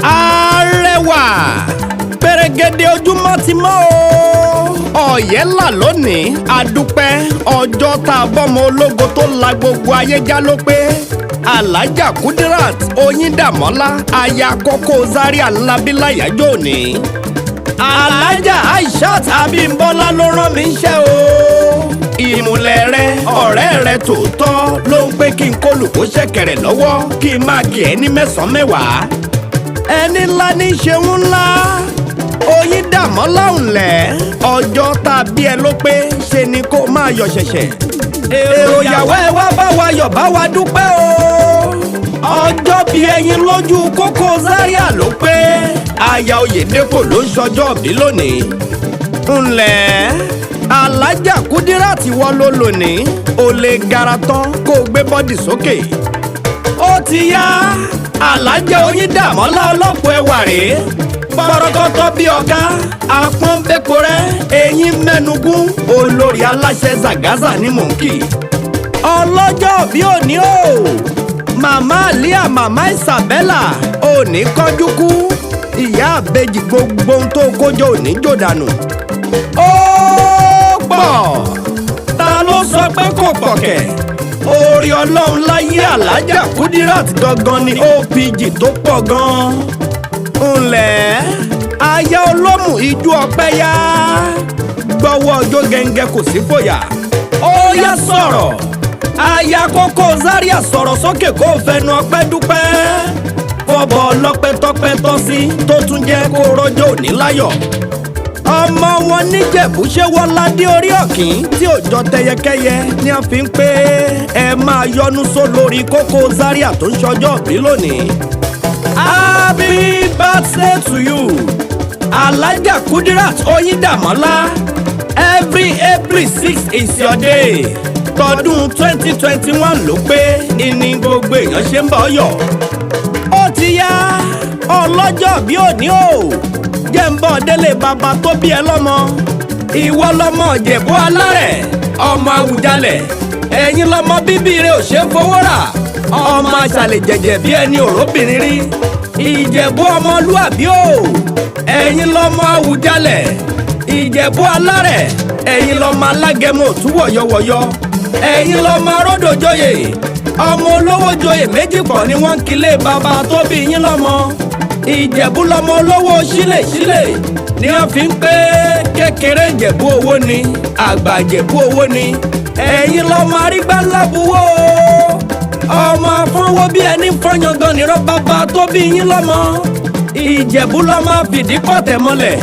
Arẹwà pẹ̀rẹ̀gẹ̀dẹ̀ ojúmọ́ ti mọ́ o. Ọ̀yẹ́ là lónìí àdúpẹ́ ọjọ́ tá a bọ́mọ ológo tó la gbogbo ayé já ló pé. Alhaja Kudirat Oyindamola aya Koko Zaria ńlábí láyájọ́ òní. Alhaja Aishat Abimbola ló rán mi iṣẹ́ o. Ìmùlẹ̀ rẹ ọ̀rẹ́ rẹ tòótọ́ ló ń pé kí n kólùkó ṣẹ̀kẹ̀rẹ̀ lọ́wọ́ kí n máa kí ẹ ní mẹ́sàn-án mẹ́wàá. Ẹni ńlá ní ṣeun ńlá Oyindamola ńlẹ̀ ọjọ́ tá a bí ẹ ló pé ṣe ni kó máa yọ̀ ṣẹ̀ṣẹ̀. Èrò ìyàwó ẹ wá bá wa yọ̀ bá wa dúpẹ́ o. Ọjọ́ bí ẹyin lójú Koko Zaria ló pé aya Oyedepo ló ń ṣọjọ́ bí lónìí. Ńlẹ̀ Alhaja Kudirat wọ́ ló lónìí ó lè gara tán kó o gbé bọ́dì sókè. Ó ti yá Alhaja Oyindamola ọlọ́pọ̀ ẹwà rèé bọ́rọ́kọ́tọ́ bí ọ̀gá apọ́nbẹ́po rẹ̀ eyín mẹ́nugún olórí aláṣẹ Zagaza ní mọ̀nkì. Ọlọ́jọ́ bí òní o màmá Alia màmá Isabella òní kánjú kú ìyá àbejì gbogbo ohun tó kójọ òní jòdànù. Ó pọ̀ ta ló sọ pé kò pọ̀ kẹ̀ orí ọlọ́run láyé Alhaja Kudirat gangan ni OPG tó pọ̀ gan-an. Ńlẹ̀ aya olómù ijó ọpẹ́ yá gbọ́wọ́ ọjọ́ gẹ́ngẹ́ kò sí fòyà. Ó yá sọ̀rọ̀ aya Koko Zaria sọ̀rọ̀ sókè kó fẹnu ọpẹ́ dúpẹ́ fọbọ ọlọ́pẹ́ tọ́pẹ́ tọ́ sí tó tún jẹ́ kó rọ́jọ́ òní láyọ̀. Ọmọ wọn níjẹ̀bú ṣé wọ́n ládé orí ọ̀kín tí òjò tẹyẹkẹyẹ ni a fi ń pé ẹ máa yọnu só lórí Koko Zaria tó ń ṣọjọ́ bí lónìí. Happy birthday to you Alhaja Kudirat Oyindamola. Every April 6 is your day. Tọdún 2021 ló pé ìní gbogbo èèyàn ṣe ń bọ̀ yọ̀. Ó ti yá ọlọ́jọ́ bí òní o jẹ́ ń bọ̀ délé bàbá tó bí ẹ lọ́mọ. Ìwọ lọmọ Ìjẹ̀bú Alárẹ̀ ọmọ Awùjalẹ̀ ẹ̀yin lọmọ bíbí rẹ̀ ò ṣe fowó rà ọmọ aṣàlẹ̀ jẹ̀jẹ̀ bí ẹni òróbìnrin rí. Ìjẹ̀bú ọmọlúàbí o ẹ̀yin lọmọ Awùjalẹ̀ Ìjẹ̀bú Alárẹ̀ ẹ̀yin lọmọ Alágẹmọ òtún wọ̀yọ̀wọ̀yọ̀ ẹ̀yin lọmọ Aródòjoyè ọmọ olówó joyè méjì pọ̀ ni wọ́n ń kilé bàbá tó bí yín lọ́mọ. Ìjẹ̀bú lọmọ olówó sílèsílè ni wọ́n fi ń pé kékeré Ìjẹ̀bú owó ni àgbà Ìjẹ̀bú owó ni ẹ̀yin lọmọ arígbálábuwó ọmọ afọ́nwó bí ẹni fọ́yangàn nírọ́ bàbá tó bí yín lọ́mọ. Ìjẹ̀bú lọmọ fìdí pọ̀tẹ́ mọ́lẹ̀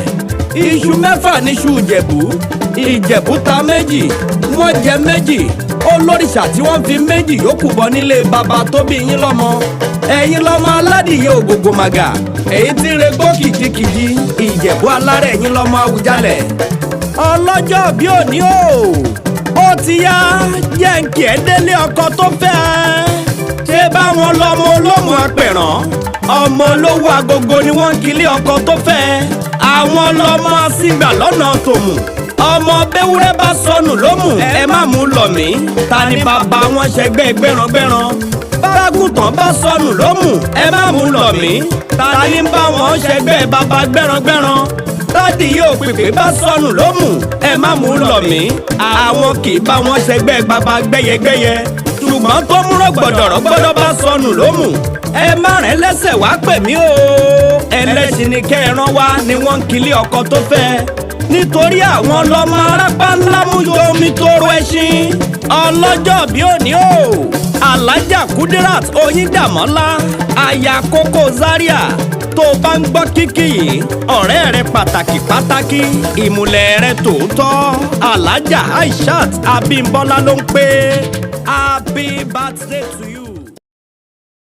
iṣu mẹ́fà níṣu Ìjẹ̀bú Ìjẹ̀bú ta méjì wọ́n jẹ méjì olórìṣà tí wọ́n fi méjì yòókù bọ nílé bàbá tó bí yín lọ́mọ. Ẹ̀yin lọmọ aládìyẹ ògògò màgà èyí tí ń regbó kìjikìji Ìjẹ̀bú Alárẹ̀ ẹ̀yin lọmọ Awùjalẹ̀. Ọlọ́jọ́ bí òní o ó ti yá jẹ́ ń kí ẹ délé ọkọ tó fẹ́ ẹ. Ṣé báwọn lọmọ olómù apẹ̀ràn ọmọ olówó agogo ni wọ́n ń kilé ọkọ tó fẹ́. Àwọn lọmọ asígbà lọ́nà tòmù ọmọ bẹ́wúrẹ́ bá sọnù lómù ẹ má mú lọ mí. Ta ni bàbá wọn ṣẹgbẹ́ gbẹ́rangbẹ́ran bágùntàn bá sọnù lómù ẹ má mú lọ mí. Ta ni bá wọn ṣẹgbẹ́ bàbá gbẹ́rangbẹ́ran tádì yóò pèpè bá sọnù lómù ẹ má mú lọ mí. Àwọn kì í bá wọn ṣẹgbẹ́ bàbá gbẹ́yẹgbẹ́yẹ ṣùgbọ́n tó múrò gbọ̀dọ̀rọ̀ gbọ́dọ̀ bá sọnù lómù ẹ má rìn lẹ́sẹ̀ wá pè mí o. Ẹlẹ́sìn ni kẹ́ẹ̀rán wá ni wọ́n ń kilé ọkọ tó fẹ́ nítorí àwọn lọmọ arápá ńlá mú yomi tóró ẹṣin. Ọlọ́jọ́ bí òní o Alhaja Kudirat Oyindamola aya Koko Zaria. Tó o bá ń gbọ́ kíkì yìí ọ̀rẹ́ rẹ pàtàkì ìmùlẹ̀ rẹ tòótọ́ Alhaja Aishat Abimbola ló ń pé happy birthday to you.